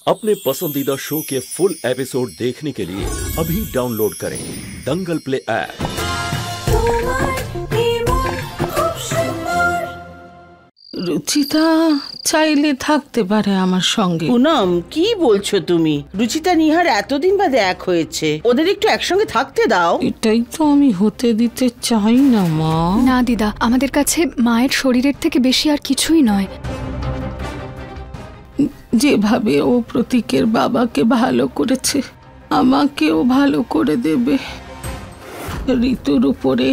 अपने पसंदीदा शो के फुल एपिसोड देखने के लिए अभी डाउनलोड करें दंगल प्ले ऐप। রুচিতা চাইলে থাকতে পারে আমার সঙ্গে। পুনম, কি বলছো তুমি? রুচিতা নিহার এতদিন বাদে এক হয়েছে, ওদের একটু একসঙ্গে থাকতে দাও। এটাই তো আমি হতে দিতে চাই না মা। না দিদা, আমাদের কাছে মায়ের শরীরের থেকে বেশি আর কিছুই নয়। যেভাবে ও প্রতীকের বাবাকে ভালো করেছে, আমাকেও ভালো করে দেবে। ঋতুর উপরে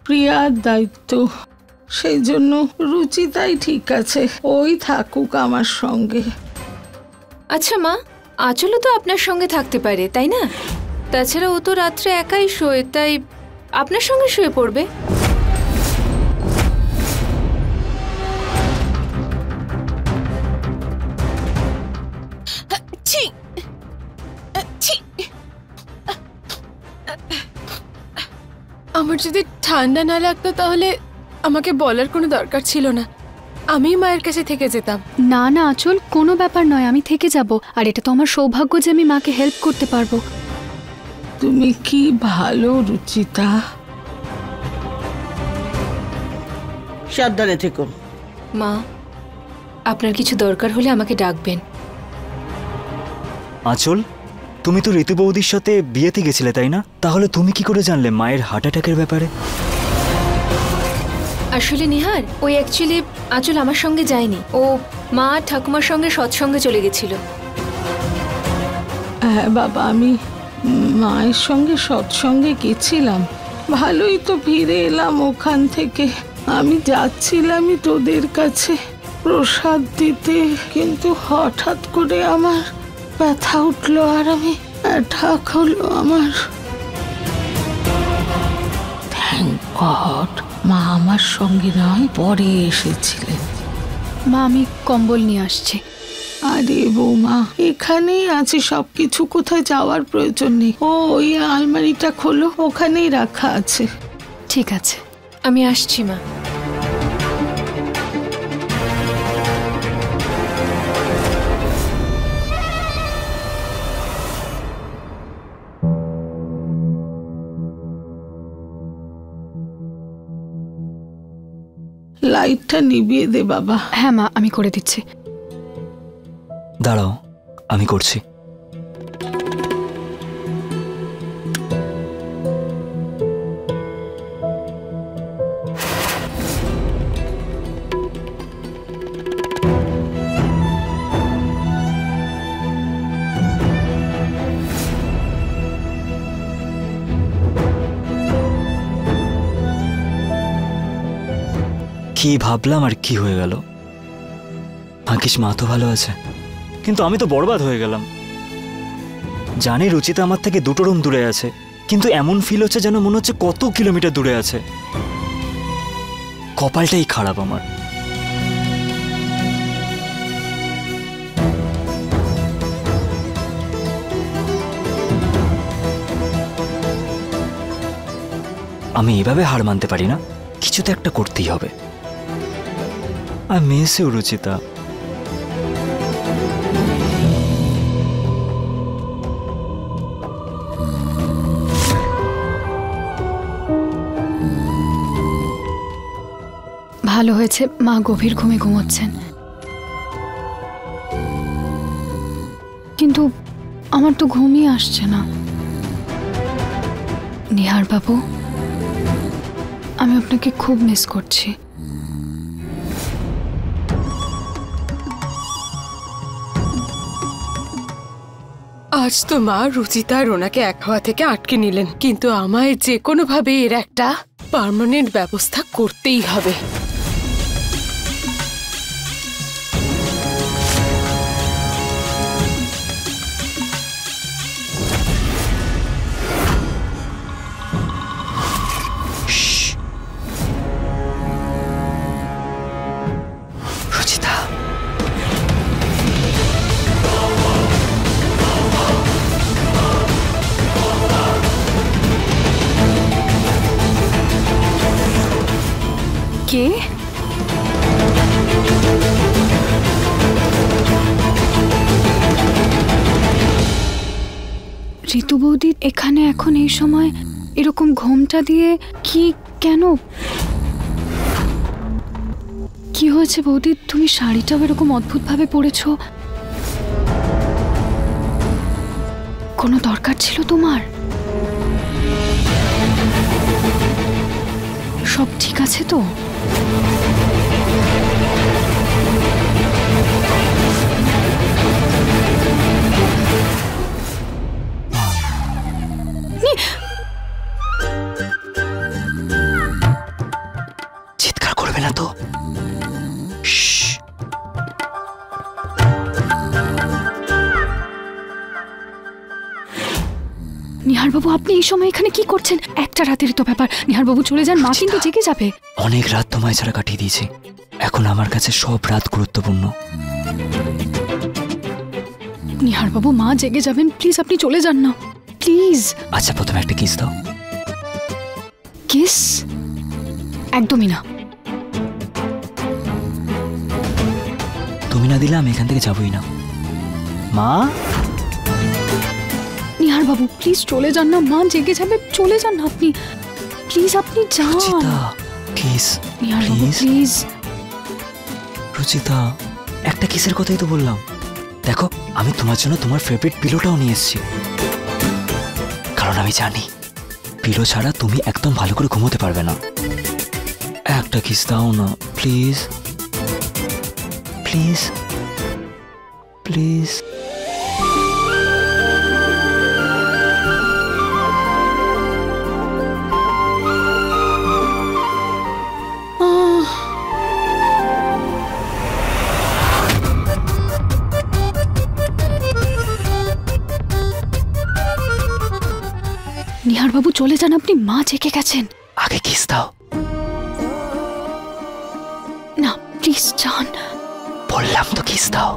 প্রিয়ার দায়িত্ব, সেই জন্য রুচিতাই ঠিক আছে, ওই থাকুক আমার সঙ্গে। আচ্ছা মা, আঁচলও তো আপনার সঙ্গে থাকতে পারে, তাই না? তাছাড়া ও তো রাত্রে একাই শোয়, তাই আপনার সঙ্গে শুয়ে পড়বে। আমার যদি ঠান্ডা না লাগতো তাহলে আমাকে বলার কোনো দরকার ছিল না, আমি মায়ের কাছে থেকে যেতাম। না না আঁচল, কোনো ব্যাপার নয়, আমি থেকে যাব। আর এটা তো আমার সৌভাগ্য যে আমি মাকে হেল্প করতে পারবো। তুমি কি ভালো রুচিতা। সাবধানে থেকো। মা, আপনার কিছু দরকার হলে আমাকে ডাকবেন। আঁচল, তুমি তো ঋতু বৌদির সাথে বিয়েতে গেছিলে তাই না? তাহলে তুমি কি করে জানলে মায়ের হার্ট অ্যাটাকের ব্যাপারে? আসলে নিহার, ওই অ্যাকচুয়ালি আঁচল আমার সঙ্গে যায়নি, ও মা আর ঠাকুমার সঙ্গে সৎসঙ্গে চলে গেছিল। হ্যাঁ বাবা, আমি মায়ের সঙ্গে সৎসঙ্গে গেছিলাম, ভালোই তো ফিরে এলাম ওখান থেকে। আমি যাচ্ছিলামই তোদের কাছে প্রসাদ দিতে, কিন্তু হঠাৎ করে আমার ব্যথা উঠলো আর আমি অ্যাটাক হলো আমার। থ্যাংক গড মা আমার সঙ্গে নয়, পরে এসেছিলেন। মা, আমি কম্বল নিয়ে আসছি। আরে বৌমা, এখানেই আছে সবকিছু, কোথায় যাওয়ার প্রয়োজন নেই। ও ওই আলমারিটা খোলো, ওখানেই রাখা আছে। ঠিক আছে, আমি আসছি মা। লাইটটা নিভিয়ে দে বাবা। হ্যাঁ মা, আমি করে দিচ্ছি। দাঁড়াও, আমি করছি। কি ভাবলাম আর কি হয়ে গেল? ভাগ্যিস মা তো ভালো আছে, কিন্তু আমি তো বরবাদ হয়ে গেলাম। জানি রুচিতা আমার থেকে 2টো রুম দূরে আছে, কিন্তু এমন ফিল হচ্ছে যেন মনে হচ্ছে কত কিলোমিটার দূরে আছে। কপালটাই খারাপ আমার। আমি এভাবে হার মানতে পারি না, কিছু তো একটা করতেই হবে। আর মিস ইউ রুচিতা। ভালো হয়েছে মা গভীর ঘুমে ঘুমোচ্ছেন, কিন্তু আমার তো ঘুমই আসছে না। নিহার বাবু, আমি আপনাকে খুব মিস করছি। আজ তো মা রুচিতা আর ওনাকে এক হওয়া থেকে আটকে নিলেন, কিন্তু আমায় যে কোনো ভাবে এর একটা পার্মানেন্ট ব্যবস্থা করতেই হবে। কে? ঋতু বৌদি এখানে এখন এই সময় এরকম ঘোমটা দিয়ে কি কেন? কি হয়েছে বৌদি? তুমি শাড়িটাও এরকম অদ্ভুত ভাবে পরেছো, কোনো দরকার ছিল তোমার? সব ঠিক আছে তো? চিৎকার করবে না তো? নিহারবাবু, আপনি এই সময় এখানে কি করছেন? একটা রাতেরই তো ব্যাপার। নিহারবাবু চলে যান, মা কিন্তু জেগে যাবে। অনেক রাত তোমায় ছাড়া কাটিয়ে দিয়েছি, এখন আমার কাছে সব রাত গুরুত্বপূর্ণ। নিহারবাবু, মা জেগে যাবেন, প্লিজ আপনি চলে যান না, প্লিজ। আচ্ছা, প্রথমে একটা কিস দাও। কিস? একদমই না। তুমি না দিলে আমি এখান থেকে যাবই না। মা, নিহারবাবু প্লিজ চলে যান না, মা জেগে যাবে, চলে যান না আপনি, প্লিজ আপনি যান। রুচিতা, কিস নিহারবাবু প্লিজ। রুচিতা, একটা কিসের কথাই তো বললাম। দেখো, আমি তোমার জন্য তোমার ফেভারিট পিলোটাও নিয়ে এসেছি, কারণ আমি জানি পিলো ছাড়া তুমি একদম ভালো করে ঘুমোতে পারবে না। একটা কিস দাও না প্লিজ, প্লিজ প্লিজ। নিহারবাবু চলে যান আপনি, মা জেগে গেছেন। আগে কিস দাও না, প্লিজ যান। বললাম তো কিস দাও।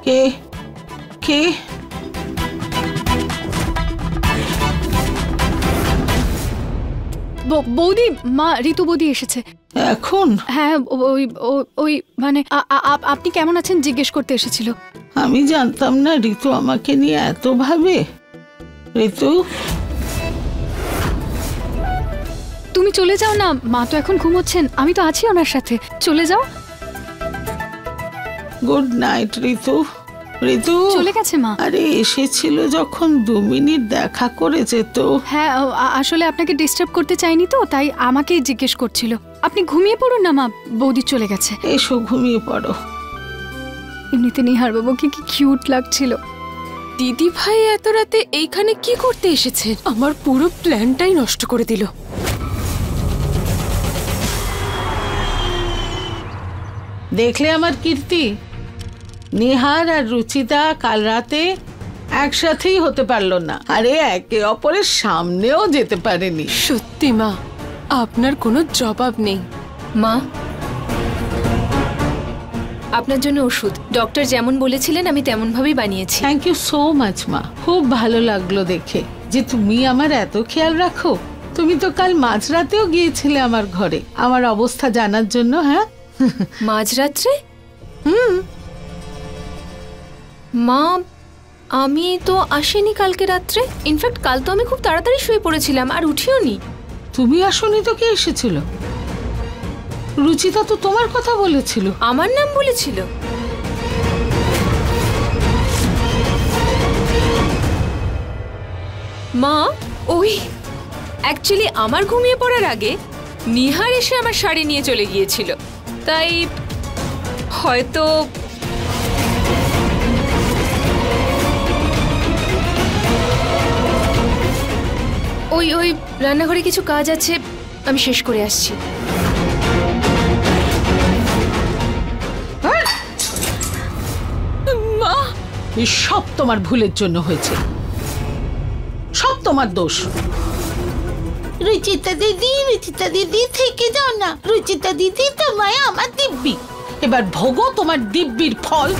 কে কে? বৌদি, মা ঋতু বৌদি এসেছে এখন? হ্যাঁ, ওই মানে আপনি কেমন আছেন জিজ্ঞেস করতে এসেছিল। আমি জানতাম না ঋতু আমাকে নিয়ে এত ভাবে। ঋতু, তুমি চলে যাও না, মা তো এখন ঘুমোচ্ছেন, আমি তো আছি ওনার সাথে, চলে যাও। গুড নাইট ঋতু। ঋতু চলে গেছে মা। আরে এসেছিল যখন 2 মিনিট দেখা করে যেত। হ্যাঁ, আসলে আপনাকে ডিস্টার্ব করতে চাইনি তো, তাই আমাকেই জিজ্ঞেস করছিল। আপনি ঘুমিয়ে পড়ুন না মা, বৌদি চলে গেছে। এসো ঘুমিয়ে পড়ো। এমনিতে নিহারবাবুকে কি কিউট লাগছিল। দিদি ভাই এত রাতে এইখানে কি করতে এসেছেন? আমার পুরো প্ল্যানটাই নষ্ট করে দিল। দেখলে আমার কীর্তি, নিহার আর রুচিতা কাল রাতে একসাথেই হতে পারলো না, আরে একে অপরের সামনেও যেতে পারেনি। সত্যি মা, আপনার কোনো জবাব নেই। মা, আপনার জন্য ওষুধ ডক্টর যেমন বলেছিলেন আমি তেমন ভাবেই বানিয়েছি। থ্যাংক ইউ সো মাচ মা, খুব ভালো লাগলো দেখে যে তুমি আমার এত খেয়াল রাখো। তুমি তো কাল মাঝরাতেও গিয়েছিলে আমার ঘরে আমার অবস্থা জানার জন্য। হ্যাঁ, মাঝরাত্রে? মা, আমি তো আসিনি কালকে রাত্রে। ইনফ্যাক্ট কাল তো আমি খুব তাড়াতাড়ি শুয়ে পড়েছিলাম আর উঠিও নি। তুমি আসনি তো কে এসেছিল? রুচিতা তো তোমার কথা বলেছিল। আমার নাম বলেছিল? মা, ওই অ্যাকচুয়ালি আমার ঘুমিয়ে পড়ার আগে নিহার এসে আমার শাড়ি নিয়ে চলে গিয়েছিল, তাই হয়তো ওই রান্নাঘরে কিছু কাজ আছে, আমি শেষ করে আসছি। মা, এই সব তোমার ভুলের জন্য হয়েছে, সব তোমার দোষ। রুচিতা দিদি থেকে যাও না, রুচিতা দিদি তোমায় আমার দিব্যি। এবার ভোগো তোমার দিব্যির ফল।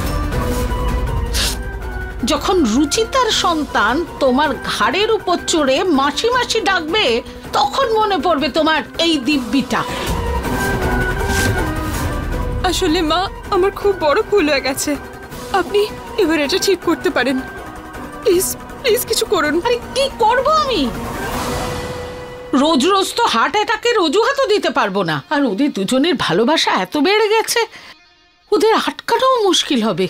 যখন রুচিতার সন্তান তোমার ঘাড়ের উপর চড়ে মাসি মাসি ডাকবে, তখন মনে পড়বে তোমার এই দিব্যিটা। আসলে মা, আমার খুব বড় ভুল হয়ে গেছে। আপনি এবার এটা ঠিক করতে পারেন। প্লিজ প্লিজ কিছু করুন। আরে কি করব আমি? রোজ রোজ তো হার্ট অ্যাটাকের অজুহাতও দিতে পারবো না। আর ওদের দুজনের ভালোবাসা এত বেড়ে গেছে, ওদের আটকানোও মুশকিল হবে।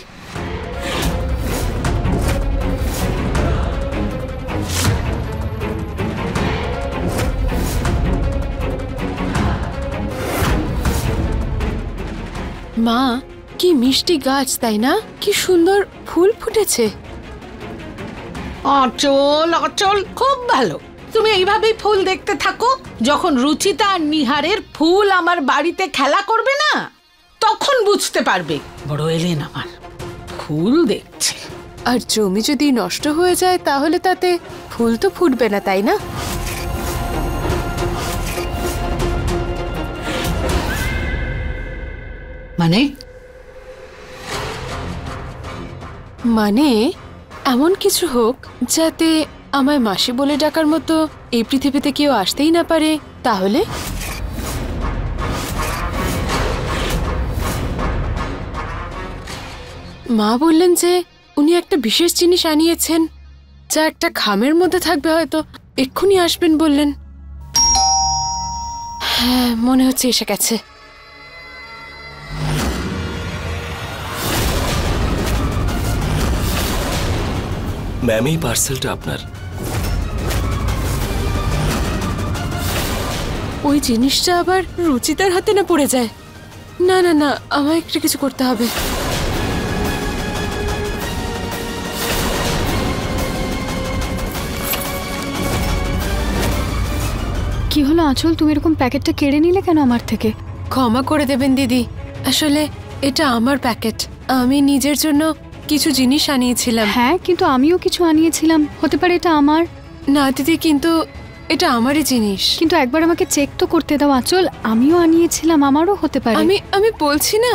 মা, কি মিষ্টি গাছ, তাই না? কি সুন্দর ফুল ফুটেছে। অচল অচল, খুব ভালো। তুমি এইভাবেই ফুল দেখতে থাকো। যখন রুচিতা আর নিহারের ফুল আমার বাড়িতে খেলা করবে না, তখন বুঝতে পারবে বড় এলেন আমার ফুল দেখছে। আর জমি যদি নষ্ট হয়ে যায় তাহলে তাতে ফুল তো ফুটবে না, তাই না? মানে এমন কিছু হোক যাতে আমায় মাসি বলে ডাকার মতো এই পৃথিবীতে কেউ আসতেই না পারে। তাহলে মা বললেন যে উনি একটা বিশেষ জিনিস আনিয়েছেন, যা একটা খামের মধ্যে থাকবে, হয়তো এক্ষুনি আসবেন বললেন। হ্যাঁ, মনে হচ্ছে এসে গেছে। ম্যাম, এই পার্সেলটা আপনার। ওই জিনিসটা আবার রুচিতার হাতে না পড়ে যায়। না না না, আমায় একটা কিছু করতে হবে। কি হলো আঁচল, তুমি এরকম প্যাকেটটা কেড়ে নিলে কেন আমার থেকে? ক্ষমা করে দেবেন দিদি, আসলে এটা আমার প্যাকেট। আমি নিজের জন্য কিছু জিনিস আনিয়েছিলাম। হ্যাঁ, কিন্তু আমিও কিছু আনিয়েছিলাম, হতে পারে এটা আমার। না দিদি, কিন্তু এটা আমারই জিনিস। কিন্তু একবার আমাকে চেক তো করতে দাও আঁচল, আমিও আনিয়েছিলাম, আমারও হতে পারে। আমি বলছি না,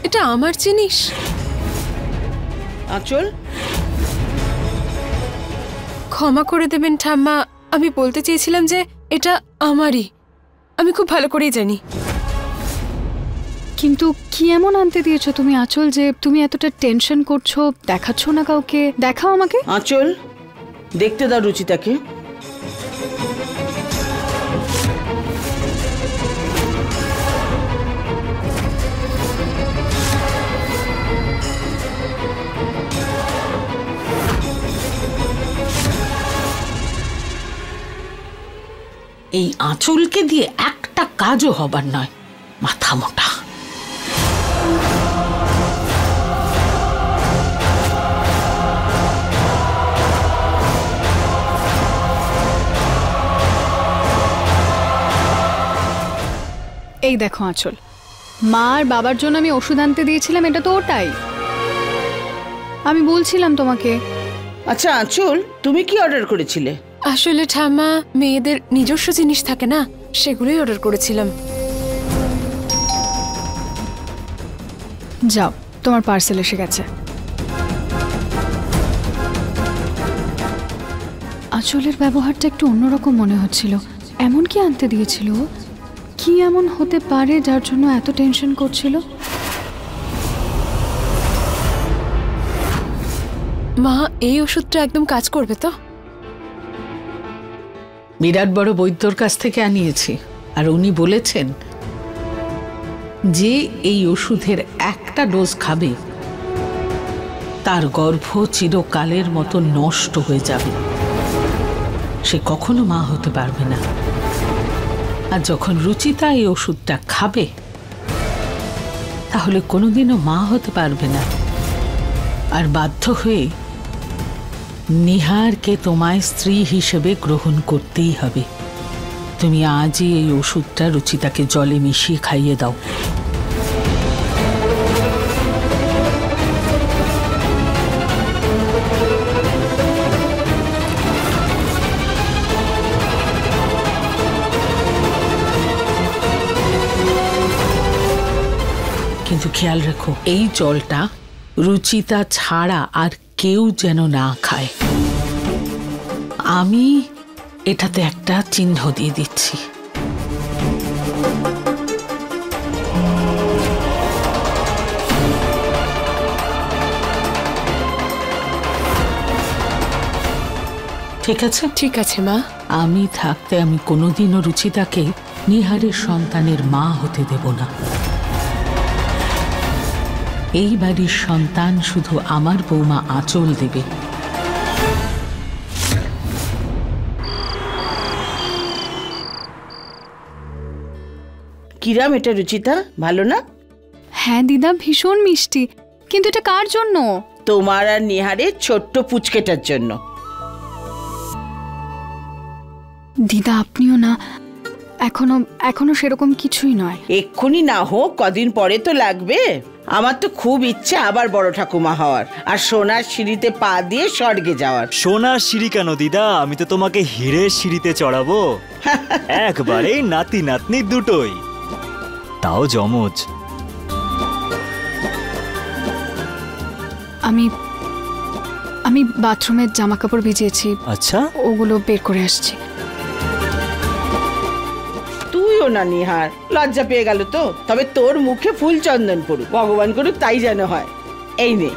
এটা আমার জিনিস। আঁচল, ক্ষমা করে দেবেন ঠাম্মা, আমি বলতে চেয়েছিলাম যে এটা আমারই। আমি খুব ভালো করেই জানি। কিন্তু কি এমন আনতে দিয়েছো তুমি আঁচল যে তুমি এতটা টেনশন করছো? দেখাচ্ছ না কাউকে? দেখাও আমাকে। আঁচল, দেখতে দাও রুচিতাকে। এই আঁচলকে দিয়ে একটা কাজও হবার নয়, মাথা মোটা। এই দেখো আঁচল, মা আর বাবার জন্য আমি ওষুধ আনতে দিয়েছিলাম, এটা তো ওটাই। আমি বলছিলাম তোমাকে। আচ্ছা আঁচল, তুমি কি অর্ডার করেছিলে? আসলে ঠাম্মা, মেয়েদের নিজস্ব জিনিস থাকে না, সেগুলোই অর্ডার করেছিলাম। যাও, তোমার পার্সেল এসে গেছে। আঁচলের ব্যবহারটা একটু অন্যরকম মনে হচ্ছিল। এমন কি আনতে দিয়েছিল? কি এমন হতে পারে যার জন্য এত টেনশন করছিল? মা, এই ওষুধটা একদম কাজ করবে তো? বিরাট বড় বৈদ্যর কাছ থেকে আনিয়েছি, আর উনি বলেছেন যে এই ওষুধের একটা ডোজ খাবে তার গর্ভ চিরকালের মতো নষ্ট হয়ে যাবে, সে কখনো মা হতে পারবে না। আর যখন রুচিতা এই ওষুধটা খাবে, তাহলে কোনোদিনও মা হতে পারবে না। আর বাধ্য হয়ে নিহারকে তোমায় স্ত্রী হিসেবে গ্রহণ করতেই হবে। তুমি আজই এই ওষুধটা রুচিতাকে জলে মিশিয়ে খাইয়ে দাও। কিন্তু খেয়াল রেখো এই জলটা রুচিতা ছাড়া আর কেউ যেন না খায়। আমি এটাতে একটা চিহ্ন দিয়ে দিচ্ছি। ঠিক আছে? ঠিক আছে মা। আমি থাকতে আমি কোনোদিনও রুচিতাকে নিহারের সন্তানের মা হতে দেব না। এই বাড়ির সন্তান শুধু আমার বৌমা আঁচল দেবে। কিরাম এটা রুচিতা, ভালো না? হ্যাঁ দিদা, ভীষণ মিষ্টি। কিন্তু এটা কার জন্য? তোমার আর নিহারের ছোট্ট পুচকেটার জন্য। দিদা আপনিও না, এখনো সেরকম কিছুই নয়। এক্ষুনি না হোক, কদিন পরে তো লাগবে। আমার তো খুব ইচ্ছে আবার বড় ঠাকুমা হওয়ার আর সোনার সিঁড়িতে পা দিয়ে স্বর্গে যাওয়ার। সোনার সিঁড়ি কেন দিদা, আমি তো তোমাকে হীরের সিঁড়িতে চড়াবো। একবারে নাতি নাতনি দুটোই, তাও জমজ। আমি বাথরুমের জামা কাপড় ভিজিয়েছি। আচ্ছা, ওগুলো বের করে আসছি। তুইও না নিহার, লজ্জা পেয়ে গেল তো। তবে তোর মুখে ফুল চন্দন পড়ুক, ভগবান করুক তাই যেন হয়। এই নে,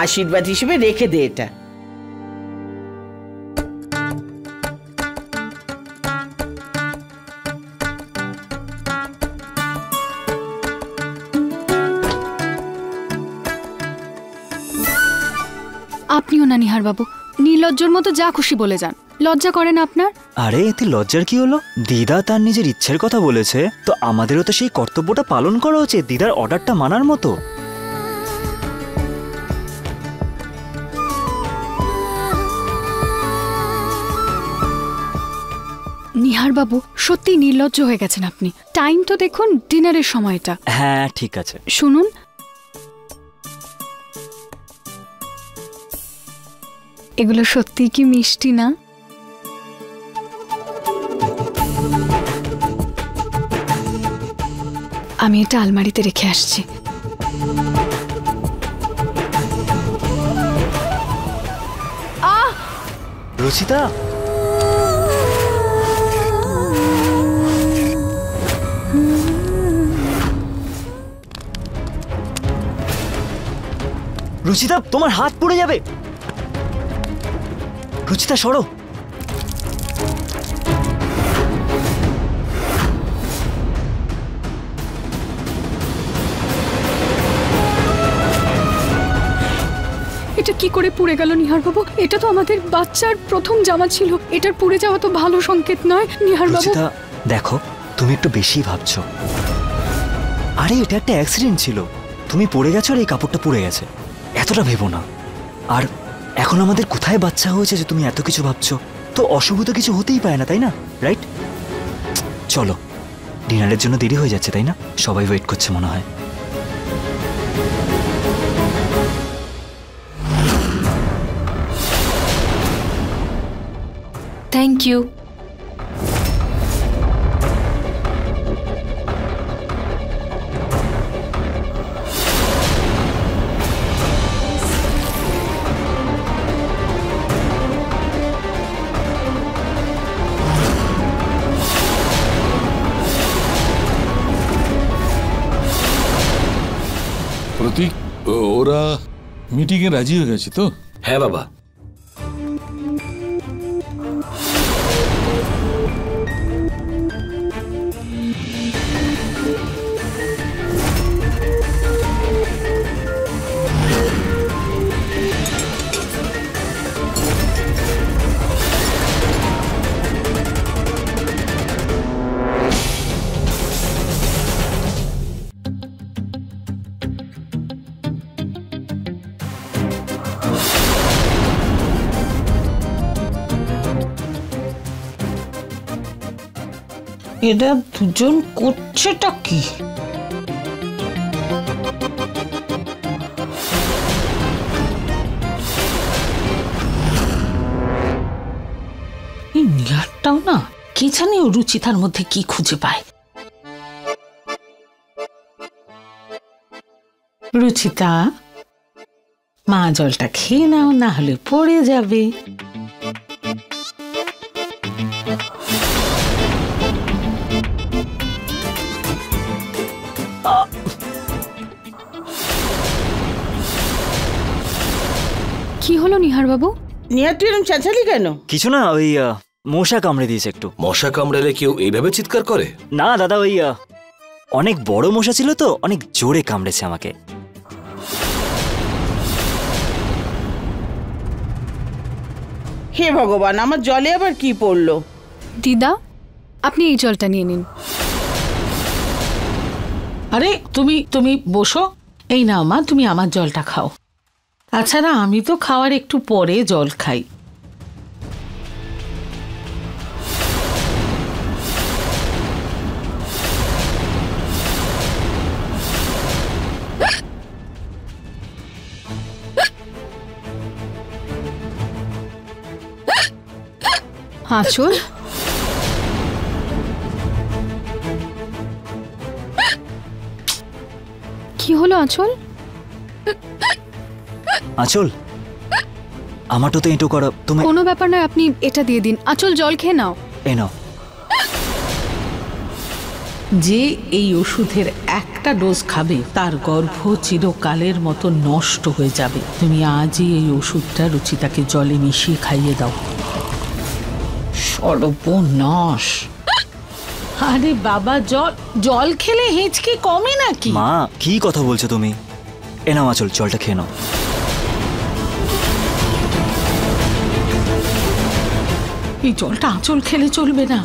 আশীর্বাদ হিসেবে রেখে দে এটা। আপনিও না নিহার বাবু, নির্লজ্জর মতো যা খুশি বলে যান। লজ্জা করে না আপনার? আরে এতে লজ্জার কি হলো? দিদা তার নিজের ইচ্ছের কথা বলেছে, তো আমাদেরও তো সেই কর্তব্যটা পালন করা উচিত, দিদার অর্ডারটা মানার মতো। নিহার বাবু সত্যি নির্লজ্জ হয়ে গেছেন আপনি। টাইম তো দেখুন, ডিনারের সময়টা। হ্যাঁ ঠিক আছে। শুনুন, এগুলো সত্যি কি মিষ্টি না? আমি এটা আলমারিতে রেখে আসছি। রুচিতা, রুচিতা তোমার হাত পুড়ে যাবে। রুচিতা সরো। এটা কি করে পুড়ে গেল নিহার বাবু? এটা তো আমাদের বাচ্চার প্রথম জামা ছিল, এটার পুড়ে যাওয়া তো ভালো সংকেত নয় নিহার বাবু। রুচিতা দেখো, তুমি একটু বেশি ভাবছো। আরে এটা একটা অ্যাক্সিডেন্ট ছিল, তুমি পড়ে গেছো আর এই কাপড়টা পুড়ে গেছে, এতটা ভেবো না। আর এখন আমাদের কোথায় বাচ্চা হয়েছে যে তুমি এত কিছু ভাবছো? তো অশুভ তো কিছু হতেই পারে না, তাই না? রাইট? চলো, ডিনারের জন্য দেরি হয়ে যাচ্ছে, তাই না? সবাই ওয়েট করছে মনে হয়। Thank you. প্রতীক, ওরা মিটিংয়ে রাজি হয়ে গেছে তো? হ্যাঁ বাবা। এরা দুজন করছেটা কি? এই নিহারটাও না, কে জানে ও রুচিতার মধ্যে কি খুঁজে পায়। রুচিতা, মা জলটা খেয়ে নাও, না হলে পড়ে যাবে। কি হলো নিহার বাবু? নিহার, তুই এরকম চেঁচালি কেন? কিছু না, ওই মশা কামড়ে দিয়েছে একটু। মশা কামড়ালে কেউ এইভাবে চিৎকার করে? না দাদা, ওই অনেক বড় মশা ছিল তো, অনেক জোরে কামড়েছে আমাকে। হে ভগবান, আমার জলে আবার কি পড়লো? দিদা, আপনি এই জলটা নিয়ে নিন। আরে তুমি তুমি বসো। এই নাও মা, তুমি আমার জলটা খাও। আচ্ছা না, আমি তো খাওয়ার একটু পরে জল খাই। আঁচল, কি হলো আঁচল? আঁচল, আমারটা তো এঁটো করো তুমি। কোনো ব্যাপার নয়, আপনি এটা দিয়ে দিন। আঁচল, জল খেয়ে নাও। এই নাও। যে এই ওষুধের একটা ডোজ খাবে তার গর্ভ চিরকালের মতো নষ্ট হয়ে যাবে। তুমি আজই এই ওষুধটা রুচিতাকে জলে মিশিয়ে খাইয়ে দাও। সর্বনাশ! আরে বাবা, জল খেলে হেঁচকি কমে নাকি? মা, কি কথা বলছো তুমি? এ নাও আঁচল, জলটা খেয়ে নাও। এই জলটা আঁচল খেলে চলবে না।